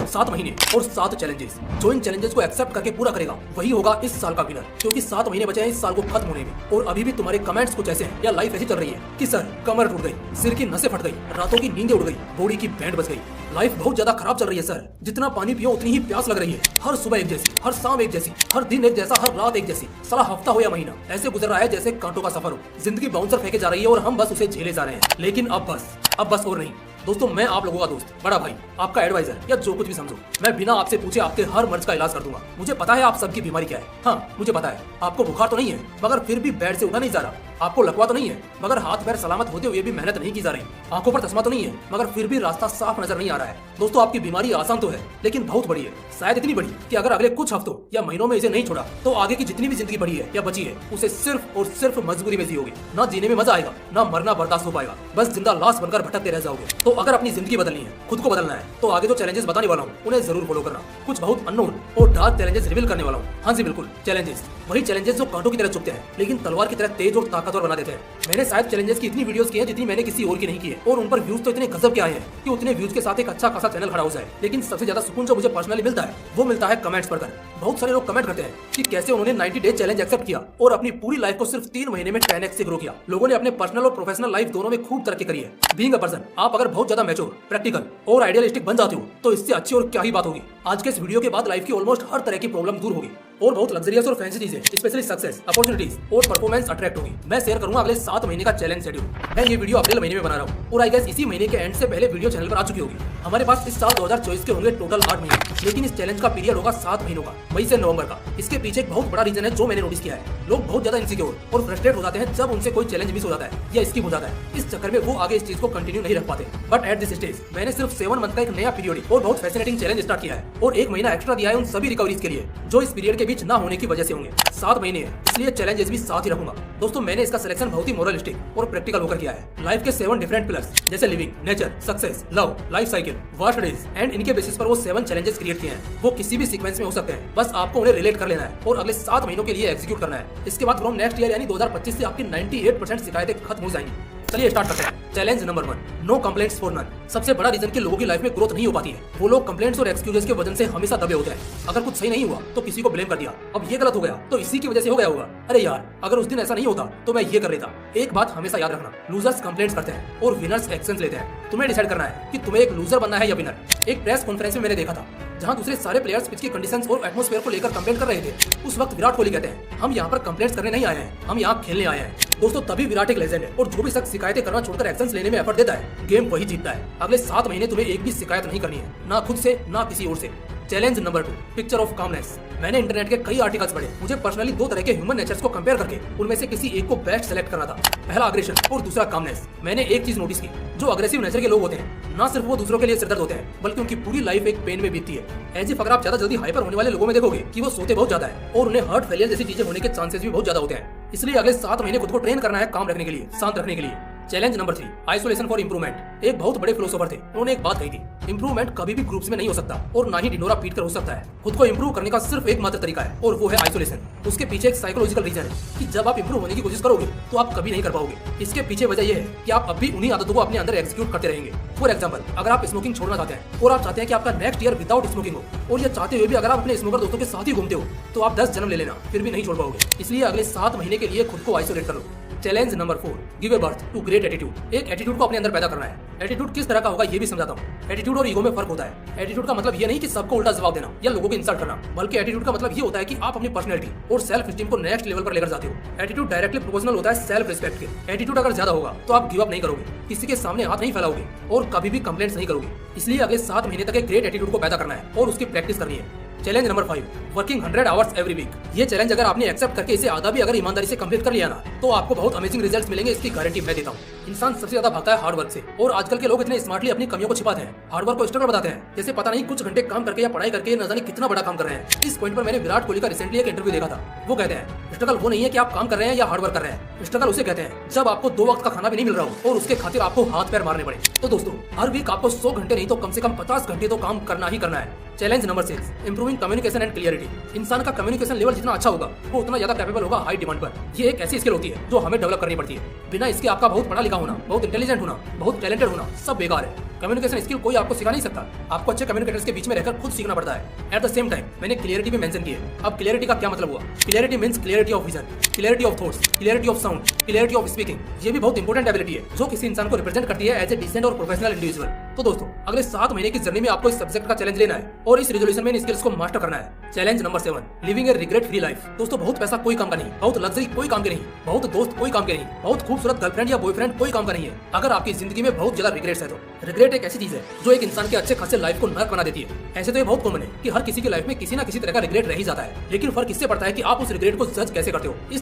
7 महीने और 7 चैलेंजेस। जो इन चैलेंजेस को एक्सेप्ट करके पूरा करेगा वही होगा इस साल का विनर, क्योंकि 7 महीने बचे हैं इस साल को खत्म होने में। और अभी भी तुम्हारे कमेंट्स कुछ ऐसे हैं या लाइफ ऐसी चल रही है कि सर कमर टूट गई, सिर की नसें फट गई, रातों की नींदें उड़ गई, बॉडी की बैंड बज गई, लाइफ बहुत ज्यादा खराब चल रही है सर, जितना पानी पियो उतनी ही प्यास लग रही है, हर सुबह एक जैसी, हर शाम एक जैसी, हर दिन एक जैसा, हर रात एक जैसी, साला हफ्ता हो या महीना ऐसे गुजर रहा है जैसे कांटों का सफर हो, जिंदगी बाउंसर फेंके जा रही है और हम बस उसे झेले जा रहे हैं। लेकिन अब बस और नहीं दोस्तों, मैं आप लोगों का दोस्त, बड़ा भाई, आपका एडवाइजर या जो कुछ भी समझो, मैं बिना आपसे पूछे आपके हर मर्ज का इलाज कर दूंगा। मुझे पता है आप सबकी बीमारी क्या है। हाँ मुझे पता है आपको बुखार तो नहीं है मगर फिर भी बेड से उठा नहीं जा रहा, आपको लकवा तो नहीं है मगर हाथ पैर सलामत होते हुए भी मेहनत नहीं की जा रही, आंखों पर चश्मा तो नहीं है मगर फिर भी रास्ता साफ नजर नहीं आ रहा है। दोस्तों आपकी बीमारी आसान तो है लेकिन बहुत बड़ी है, शायद इतनी बड़ी कि अगर अगले कुछ हफ्तों या महीनों में इसे नहीं छोड़ा तो आगे की जितनी भी जिंदगी बड़ी है या बची है उसे सिर्फ और सिर्फ मजबूरी में जियोगे। ना जीने में मजा आएगा, ना मरना बर्दाश्त हो पाएगा, बस जिंदा लाश बनकर भटकते रह जाओगे। तो अगर अपनी जिंदगी बदलनी है, खुद को बदलना है, तो आगे जो चैलेंजेस बताने वाला हूँ उन्हें जरूर फॉलो करना। कुछ बहुत अननोन और डार्क चैलेंजेस रिवील करने वाला हूँ। हाँ जी बिल्कुल, चैलेंजेस, वही चैलेंजेस जो कांटों की तरह चुभते हैं लेकिन तलवार की तरह तेज और ताकतवर बना देते हैं। मैंने शायद चैलेंजेस की इतनी वीडियोस की हैं जितनी मैंने किसी और की नहीं की है, और उन पर व्यूज तो इतने गजब के आए हैं कि उतने व्यूज के साथ एक अच्छा खासा चैनल खड़ा हो जाए। लेकिन सबसे ज्यादा सुकून जो मुझे पर्सनली मिलता है वो मिलता है कमेंट्स पढ़कर। बहुत सारे लोग कमेंट करते हैं कि कैसे उन्होंने 90 डेज चैलेंज एक्सेप्ट किया और अपनी पूरी लाइफ को सिर्फ 3 महीने में 10x से ग्रो किया। लोगों ने अपने पर्सनल और प्रोफेशनल लाइफ दोनों में खूब तरक्की करी है। बीइंग अ पर्सन, आप अगर बहुत ज्यादा मैच्योर, प्रैक्टिकल और आइडियलिस्टिक बन जाते हो तो इससे अच्छी और क्या ही बात होगी। आज के इस वीडियो के बाद लाइफ की ऑलमोस्ट हर तरह की प्रॉब्लम दूर होगी और बहुत लग्जरियस और फैंसी चीजें, स्पेशली सक्सेस, अपॉर्चुनिटीज और परफॉर्मेंस अट्रैक्ट होगी। मैं शेयर करूंगा अगले 7 महीने का चैलेंज शेड्यूल। मैं ये वीडियो अप्रैल महीने में बना रहा हूँ और आई गेस इसी महीने के एंड से पहले वीडियो चैनल पर आ चुकी होगी। हमारे पास इस साल 2024 के होंगे टोटल 8 महीने, लेकिन इस चैलेंज का पीरियड होगा 7 महीनों का, मई से नवंबर का। इसके पीछे एक बहुत बड़ा रीजन है जो मैंने नोटिस किया है। लोग बहुत ज्यादा इनसिक्योर और फ्रस्ट्रेट हो जाते हैं जब उनसे कोई चैलेंज मिस हो जाता है या स्किप हो जाता है। इस चक्कर में वो आगे इस चीज को कंटिन्यू नहीं रख पाते। बट एट दिस स्टेज मैंने सिर्फ 7 मंथ का एक नया पीरियड और बहुत फैसिनेटिंग चैलेंज स्टार्ट किया है और 1 महीना एक्स्ट्रा दिया है उन सभी रिकवरीज के लिए जो इस पीरियड के बीच ना होने की वजह से होंगे। 7 महीने है इसलिए चैलेंजेस भी साथ ही रखूंगा। दोस्तों मैंने इसका सिलेक्शन बहुत ही मोरलिस्टिक और प्रैक्टिकल होकर किया है। लाइफ के 7 डिफरेंट पिलर्स जैसे living, nature, success, love, life cycle, vast days and इनके बेसिस पर वो 7 चैलेंजेस क्रिएट किए हैं। वो किसी भी सीक्वेंस में हो सकते हैं, बस आपको उन्हें रिलेट कर लेना है और अगले 7 महीनों के लिए एग्जीक्यूट करना है। इसके बाद फ्रॉम नेक्स्ट ईयर यानी 2025 से आपकी 98% शिकायतें खत्म हो जाएंगी। चलिए स्टार्ट करते हैं। Challenge number 1, no complaints for none. सबसे बड़ा रीजन कि लोगों की लाइफ में ग्रोथ नहीं हो पाती है, वो लोग कंप्लेंट्स और एक्सक्यूजेस के वजह से हमेशा दबे होते हैं। अगर कुछ सही नहीं हुआ तो किसी को ब्लेम कर दिया, अब ये गलत हो गया तो इसी की वजह से हो गया होगा। अरे यार अगर उस दिन ऐसा नहीं होता तो मैं ये कर लेता। एक बात हमेशा याद रखना, लूजर्स कंप्लेंट्स करते हैं और विनर्स एक्शंस लेते हैं। तुम्हें डिसाइड करना है कि तुम्हें एक लूजर बनना है या विनर। एक प्रेस कॉन्फ्रेंस में मैंने देखा था जहां दूसरे सारे प्लेयर्स पिच की कंडीशंस और एटमॉस्फेयर को लेकर कंप्लेंट कर रहे थे। उस वक्त विराट कोहली कहते हैं हम यहाँ पर कंप्लेंट्स करने नहीं आए हैं, हम यहाँ खेलने आए हैं। दोस्तों तभी विराट एक लेजेंड है और जो भी शख्स शिकायतें करना छोड़कर एक्शंस लेने में एफर्ट देता है गेम वही जीतता है। अगले 7 महीने तुम्हें एक भी शिकायत नहीं करनी है, ना खुद से ना किसी और से। Challenge number 2, picture of calmness. मैंने इंटरनेट के कई आर्टिकल्स पढ़े, मुझे पर्सनली 2 तरह के ह्यूमन नेचर्स को कंपेयर करके उनमें से किसी एक को बेस्ट सेलेक्ट करना था। पहला अग्रेशन और दूसरा कामनेस। मैंने एक चीज नोटिस की, जो अग्रेसिव नेचर के लोग होते हैं ना सिर्फ वो दूसरों के लिए सिरदर्द होते हैं बल्कि उनकी पूरी लाइफ एक पेन में बीतती है। ऐसे अगर आप ज्यादा जल्दी हाइपर होने वाले लोगों में देखोगे कि वो सोते बहुत ज्यादा है और उन्हें हार्ट फेलियर जैसी चीजें होने के चांसेस भी बहुत ज्यादा होते हैं। इसलिए अगले 7 महीने खुद को ट्रेन करना है काम रखने के लिए, शांत रखने के लिए। Challenge number 3, isolation for improvement. एक बहुत बड़े फिलोसोफर थे, उन्होंने एक बात कही थी, इंप्रूवमेंट कभी भी ग्रुप्स में नहीं हो सकता और ना ही ढिंडोरा पीट कर हो सकता है। खुद को इंप्रूव करने का सिर्फ एक मात्र तरीका है और वो है आइसोलेशन। उसके पीछे एक साइकोलॉजिकल रीजन है कि जब आप इंप्रूव होने की कोशिश करोगे तो आप कभी नहीं कर पाओगे। इसके पीछे वजह यह है कि आप अब भी उन्हीं आदतों को अपने अंदर एग्जीक्यूट करते रहेंगे। फॉर एग्जाम्पल, अगर आप स्मोकिंग छोड़ना चाहते हैं और आप चाहते हैं कि आपका नेक्स्ट ईयर विदाउट स्मोकिंग हो, और ये चाहते हुए भी अगर आप अपने स्मोकर दोस्तों के साथ ही घूमते हो तो आप 10 जन्म ले लेना फिर भी नहीं छोड़ पाओगे। इसलिए अगले 7 महीने के लिए खुद को आइसोलेट कर लो। Challenge number 4, give a birth to great attitude. एक एटीट्यूड को अपने अंदर पैदा करना है। एटीट्यूड किस तरह का होगा ये भी समझाता हूँ। एटीट्यूड और ईगो में फर्क होता है। एटीट्यूड का मतलब ये नहीं कि सबको उल्टा जवाब देना या लोगों को इंसल्ट करना, बल्कि एटीट्यूड का मतलब ये होता है कि आप अपनी पर्सनैलिटी और सेल्फ स्टीम को नेक्स्ट लेवल पर लेकर जाते हो। एटीट्यूड डायरेक्टली प्रोपोर्शनल होता है सेल्फ रिस्पेक्ट के। एटीट्यूड अगर ज्यादा होगा तो आप गिव अप नहीं करोगे, किसी के सामने हाथ नहीं फैलाओगे और कभी भी कंप्लेंट्स नहीं करोगे। इसलिए अगले 7 महीने तक एक ग्रेट एटीट्यूड को पैदा करना है और उसकी प्रैक्टिस करनी है। Challenge number 5, working 100 hours every week. ये चैलेंज अगर आपने एक्सेप्ट करके इसे आधा भी अगर ईमानदारी से कंप्लीट कर लिया ना तो आपको बहुत अमेजिंग रिजल्ट्स मिलेंगे, इसकी गारंटी मैं देता हूँ। इंसान सबसे ज्यादा भागता है हार्ड वर्क से और आजकल के लोग इतने स्मार्टली अपनी कमियों को छिपाते हैं, हार्ड वर्क को स्ट्रगल बताते हैं, जैसे पता नहीं कुछ घंटे काम करके या पढ़ाई करके न जाने कितना बड़ा काम कर रहे हैं। इस पॉइंट पर मैंने विराट कोहली का रिसेंटली एक इंटरव्यू देखा था। वो कहते हैं स्ट्रगल वो नहीं है कि आप काम कर रहे हैं या हार्ड वर्क कर रहे हैं, स्ट्रगल उसे कहते हैं जब आपको 2 वक्त का खाना भी नहीं मिल रहा हो और उसके खातिर आपको हाथ पैर मारने पड़े। तो दोस्तों हर वीक आपको 100 घंटे नहीं तो कम से कम 50 घंटे तो काम करना ही करना है। Challenge number 6, improving communication and clarity. इंसान का कम्युनिकेशन लेवल जितना अच्छा होगा वो उतना ज्यादा कैपेबल होगा हाई डिमांड पर। ये एक ऐसी स्किल होती है जो हमें डेवलप करनी पड़ती है। बिना इसके आपका बहुत पढ़ा लिखा होना, बहुत इंटेलिजेंट होना, बहुत टैलेंटेड होना सब बेकार है। कम्युनिकेशन स्किल कोई आपको सिखा नहीं सकता, आपको अच्छे कम्युनिकेटर्स के बीच में रहकर खुद सीखना पड़ता है। एट द सेम टाइम मैंने क्लियरिटी भी मेंशन की है। अब क्लियरिटी का क्या मतलब हुआ? Clarity means clarity of vision, clarity of thoughts, clarity of sound, clarity of speaking. ये भी बहुत इंपॉर्टेंट एबिलिटी है जो किसी इंसान को रिप्रेजेंट करती है एज ए डिसेंट और प्रोफेशनल इंडिविजुअल। तो दोस्तों अगले 7 महीने की जर्नी में आपको इस सब्जेक्ट का चैलेंज लेना है और इस रेजोल्यूशन में इन स्किल्स को मास्टर करना है। चैलेंज नंबर 7, लिविंग ए रिग्रेट फ्री लाइफ। दोस्तों बहुत पैसा कोई काम का नहीं, बहुत लग्जरी कोई काम के नहीं, बहुत दोस्त कोई काम के नहीं, बहुत खूबसूरत गर्लफ्रेंड या बॉयफ्रेंड कोई काम का नहीं है अगर आपकी जिंदगी में बहुत ज्यादा रिग्रेट्स है तो। रिग्रेट एक ऐसी चीज है जो एक इंसान के अच्छे खासे लाइफ को नर्क बना देती है। ऐसे तो ये बहुत कॉमन है कि हर किसी की लाइफ में किसी ना किसी तरह का रिग्रेट रह ही जाता है, लेकिन फर्क इससे पड़ता है कि आप उस रिग्रेट को जज कैसे करते हो।